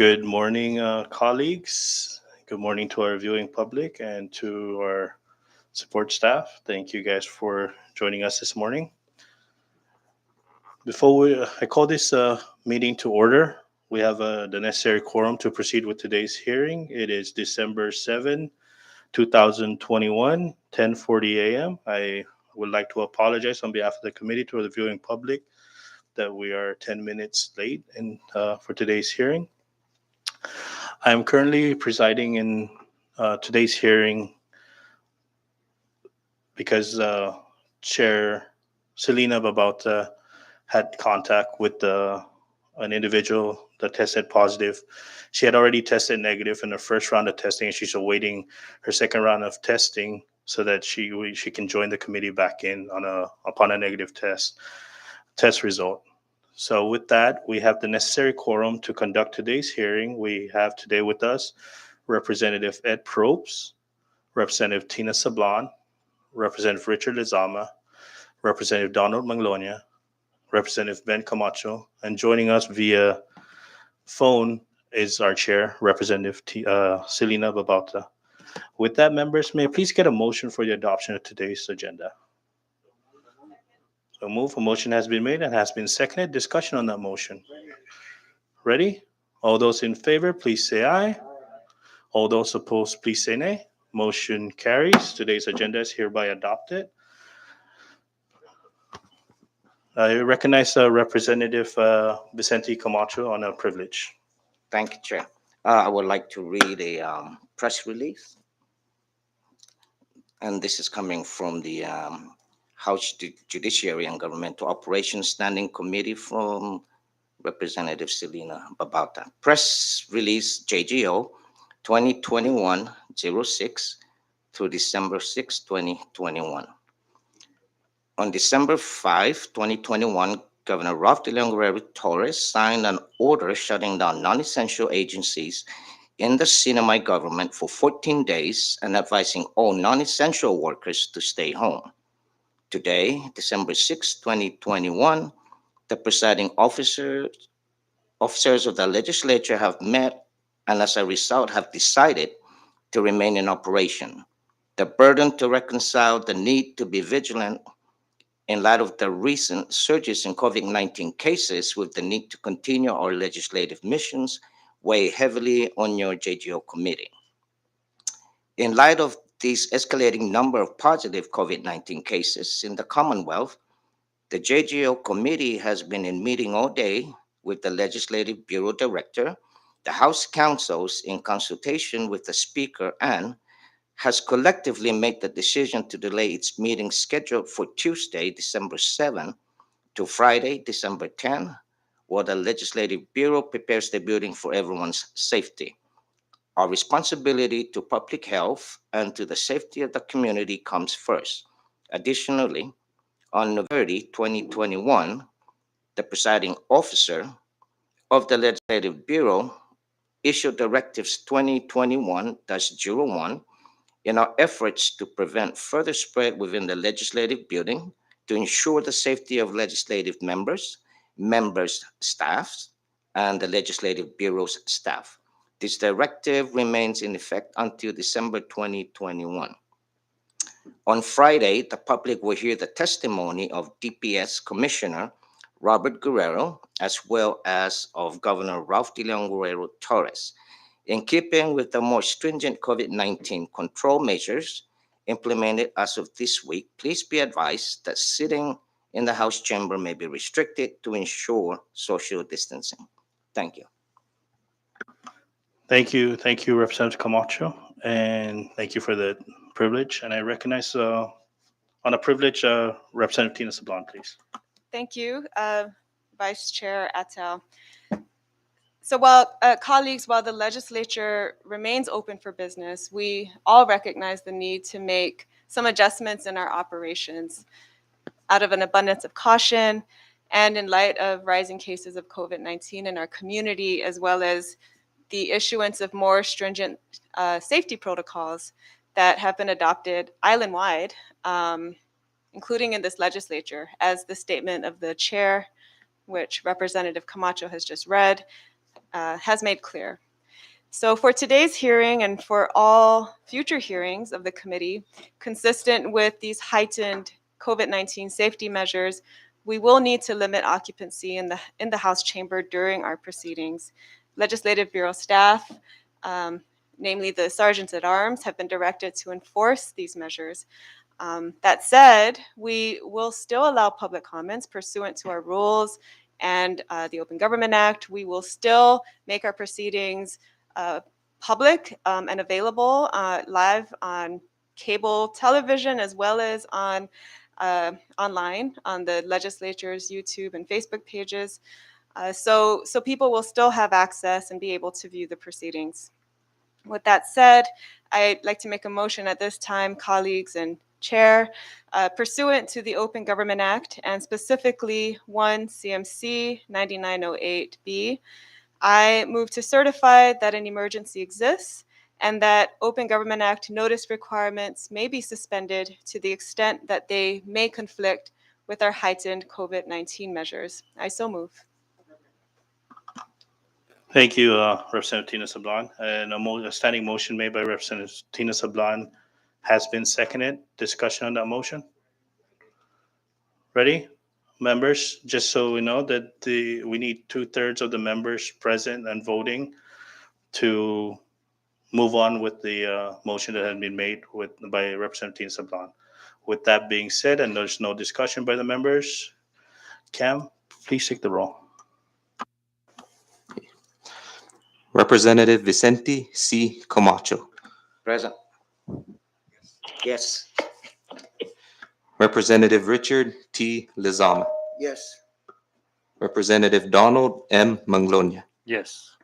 Good morning, colleagues. Good morning to our viewing public and to our support staff. Thank you guys for joining us this morning. I call this meeting to order. We have the necessary quorum to proceed with today's hearing. It is December 7, 2021, 10:40 a.m. I would like to apologize on behalf of the committee to the viewing public that we are 10 minutes late for today's hearing. I am currently presiding in today's hearing because Chair Selena Babauta had contact with an individual that tested positive. She had already tested negative in her first round of testing, and she's awaiting her second round of testing so that she can join the committee back in upon a negative test result. So with that, we have the necessary quorum to conduct today's hearing. We have today with us Representative Ed Probst, Representative Tina Sablan, Representative Richard Lizama, Representative Donald Maglonia, Representative Ben Camacho, and joining us via phone is our chair, Representative Selena Babauta. With that, members, may I please get a motion for the adoption of today's agenda? So move. A motion has been made and has been seconded. Discussion on that motion. Ready? All those in favor, please say aye. All those opposed, please say nay. Motion carries. Today's agenda is hereby adopted. I recognize Representative Vicente Camacho on a privilege. Thank you, Chair. I would like to read a press release. And this is coming from the House Judiciary and Governmental Operations Standing Committee from Representative Selena Babauta. Press release JGO 2021-06 through December 6, 2021. On December 5, 2021, Governor Ralph de Leon Guerrero Torres signed an order shutting down non-essential agencies in the Sinamay government for 14 days and advising all non-essential workers to stay home. Today, December 6, 2021, the presiding officers of the legislature have met and as a result have decided to remain in operation. The burden to reconcile the need to be vigilant in light of the recent surges in COVID-19 cases with the need to continue our legislative missions weigh heavily on your JGO committee. In light of this escalating number of positive COVID-19 cases in the Commonwealth, the JGO committee has been in meeting all day with the Legislative Bureau Director, the House Councils in consultation with the Speaker, and has collectively made the decision to delay its meeting scheduled for Tuesday, December 7 to Friday, December 10, while the Legislative Bureau prepares the building for everyone's safety. Our responsibility to public health and to the safety of the community comes first. Additionally, on November 30, 2021, the presiding officer of the Legislative Bureau issued Directives 2021-01 in our efforts to prevent further spread within the legislative building to ensure the safety of legislative members, staffs, and the Legislative Bureau's staff. This directive remains in effect until December 2021. On Friday, the public will hear the testimony of DPS Commissioner Robert Guerrero, as well as of Governor Ralph de Leon Guerrero Torres. In keeping with the more stringent COVID-19 control measures implemented as of this week, please be advised that sitting in the House chamber may be restricted to ensure social distancing. Thank you. Thank you, Representative Camacho, and thank you for the privilege. And I recognize on a privilege, Representative Tina Sablan, please. Thank you, Vice Chair Attal. So while, colleagues, while the legislature remains open for business, we all recognize the need to make some adjustments in our operations out of an abundance of caution and in light of rising cases of COVID-19 in our community, as well as the issuance of more stringent safety protocols that have been adopted island-wide, including in this legislature, as the statement of the chair, which Representative Camacho has just read, has made clear. So for today's hearing and for all future hearings of the committee, consistent with these heightened COVID-19 safety measures, we will need to limit occupancy in the House chamber during our proceedings. Legislative Bureau staff, namely the sergeants at arms, have been directed to enforce these measures. That said, we will still allow public comments pursuant to our rules and the Open Government Act. We will still make our proceedings public and available live on cable television as well as on online on the legislature's YouTube and Facebook pages. So people will still have access and be able to view the proceedings. With that said, I'd like to make a motion at this time, colleagues and Chair, pursuant to the Open Government Act and specifically 1 CMC 9908B, I move to certify that an emergency exists and that Open Government Act notice requirements may be suspended to the extent that they may conflict with our heightened COVID-19 measures. I so move. Thank you, Representative Tina Sablan. And a standing motion made by Representative Tina Sablan has been seconded. Discussion on that motion? Ready? Members, just so we know that we need 2/3 of the members present and voting to move on with the motion that had been made by Representative Tina Sablan. With that being said, and there's no discussion by the members, Cam, please take the roll. Representative Vicente C. Camacho. Present. Yes. Representative Richard T. Lizama. Yes. Representative Donald M. Manglonia. Yes.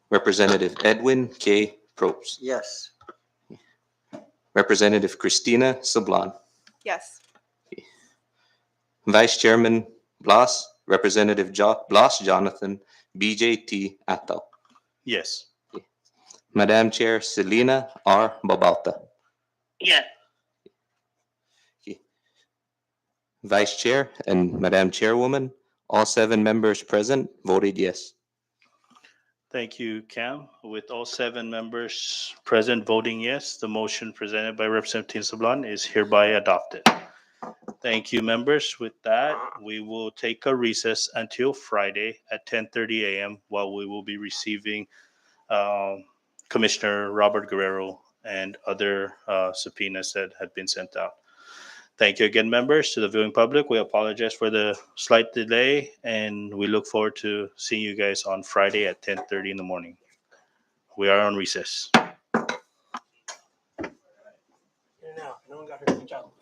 Representative Edwin K. Probst. Yes. Representative Christina Sablan. Yes. Vice Chairman Blas, Representative Blas Jonathan BJT Ataw. Yes. Madam Chair Selena R. Babalta. Yes. Vice Chair and Madam Chairwoman, all 7 members present voted yes. Thank you, Cam. With all 7 members present voting yes, the motion presented by Representative Tina Sablan is hereby adopted. Thank you, members. With that, we will take a recess until Friday at 10:30 a.m. while we will be receiving Commissioner Robert Guerrero and other subpoenas that had been sent out. Thank you again, members. To the viewing public, we apologize for the slight delay, and we look forward to seeing you guys on Friday at 10:30 in the morning. We are on recess. Now, no one got her to reach out.